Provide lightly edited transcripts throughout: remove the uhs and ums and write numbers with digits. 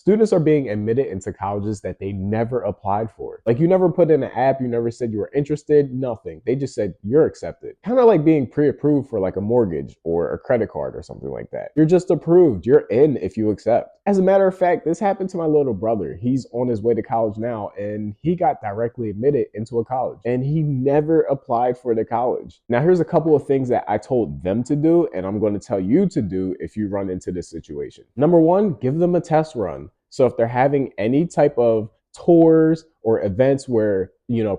Students are being admitted into colleges that they never applied for. Like you never put in an app, you never said you were interested, nothing. They just said you're accepted. Kind of like being pre-approved for like a mortgage or a credit card or something like that. You're just approved. You're in if you accept. As a matter of fact, this happened to my little brother. He's on his way to college now and he got directly admitted into a college and he never applied for the college. Now, here's a couple of things that I told them to do and I'm going to tell you to do if you run into this situation. Number one, give them a test run. So if they're having any type of tours or events where,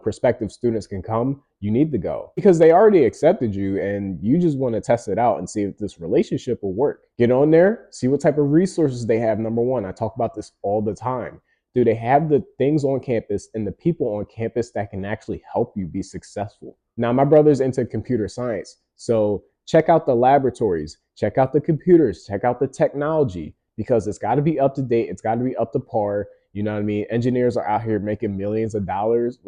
prospective students can come, you need to go because they already accepted you and you just want to test it out and see if this relationship will work. Get on there, see what type of resources they have. Number one, I talk about this all the time. Do they have the things on campus and the people on campus that can actually help you be successful? Now, my brother's into computer science. So check out the laboratories, check out the computers, check out the technology, because it's got to be up to date. It's got to be up to par. You know what I mean? Engineers are out here making millions of dollars.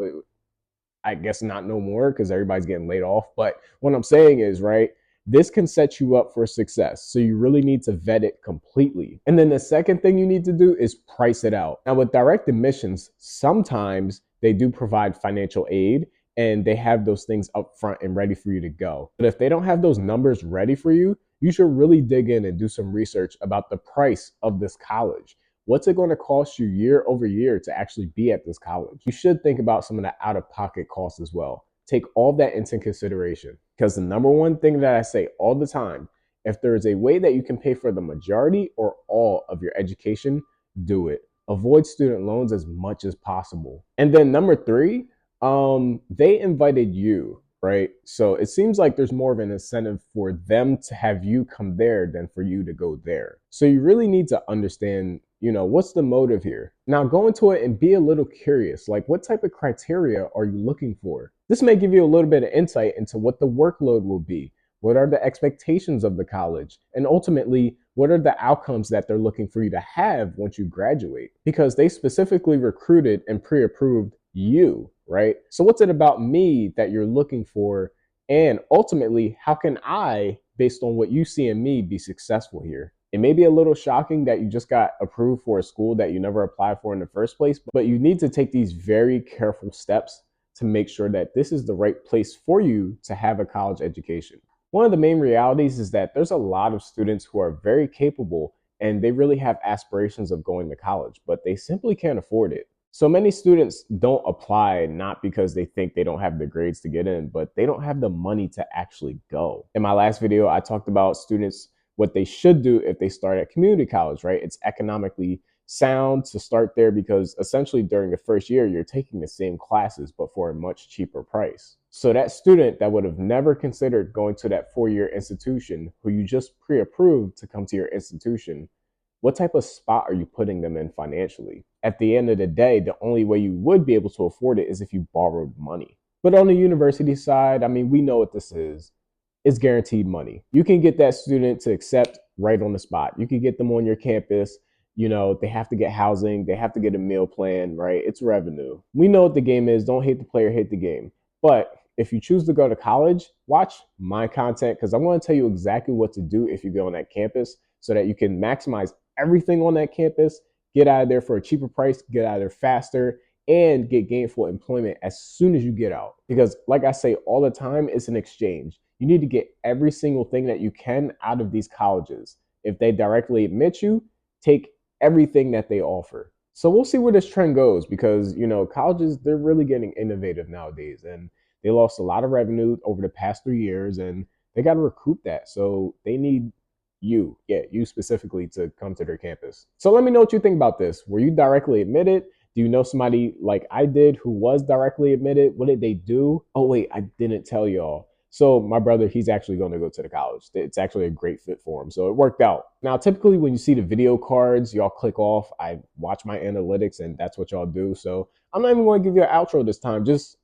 I guess not no more because everybody's getting laid off. But what I'm saying is, right, this can set you up for success. So you really need to vet it completely. And then the second thing you need to do is price it out. Now, with direct admissions, sometimes they do provide financial aid and they have those things up front and ready for you to go. But if they don't have those numbers ready for you, you should really dig in and do some research about the price of this college. What's it going to cost you year over year to actually be at this college? You should think about some of the out of pocket costs as well. Take all that into consideration because the number one thing that I say all the time, if there is a way that you can pay for the majority or all of your education, do it. Avoid student loans as much as possible. And then number three, they invited you, right? So it seems like there's more of an incentive for them to have you come there than for you to go there. So you really need to understand, what's the motive here? Now go into it and be a little curious. Like, what type of criteria are you looking for? This may give you a little bit of insight into what the workload will be. What are the expectations of the college? And ultimately, what are the outcomes that they're looking for you to have once you graduate? Because they specifically recruited and pre-approved you, right? So what's it about me that you're looking for? And ultimately, how can I, based on what you see in me, be successful here? It may be a little shocking that you just got approved for a school that you never applied for in the first place, but you need to take these very careful steps to make sure that this is the right place for you to have a college education. One of the main realities is that there's a lot of students who are very capable and they really have aspirations of going to college, but they simply can't afford it. So many students don't apply not because they think they don't have the grades to get in, but they don't have the money to actually go. In my last video, I talked about students, what they should do if they start at community college, right? It's economically sound to start there because essentially during the first year, you're taking the same classes, but for a much cheaper price. So that student that would have never considered going to that 4-year institution who you just pre-approved to come to your institution, what type of spot are you putting them in financially? At the end of the day, the only way you would be able to afford it is if you borrowed money. But on the university side, I mean, we know what this is. It's guaranteed money. You can get that student to accept right on the spot. You can get them on your campus. They have to get housing. They have to get a meal plan, right? It's revenue. We know what the game is. Don't hate the player, hate the game. But if you choose to go to college, watch my content because I'm going to tell you exactly what to do if you go on that campus so that you can maximize everything on that campus, get out of there for a cheaper price, get out of there faster, and get gainful employment as soon as you get out. Because like I say all the time, it's an exchange. You need to get every single thing that you can out of these colleges. If they directly admit you, take everything that they offer. So we'll see where this trend goes because, colleges, they're really getting innovative nowadays and they lost a lot of revenue over the past 3 years and they got to recoup that. So they need you specifically to come to their campus. So let me know what you think about this. Were you directly admitted? Do you know somebody like I did who was directly admitted? What did they do? Oh, wait, I didn't tell y'all. So my brother, he's actually going to go to the college. It's actually a great fit for him. So it worked out. Now, typically when you see the video cards, y'all click off. I watch my analytics and that's what y'all do. So I'm not even going to give you an outro this time. Just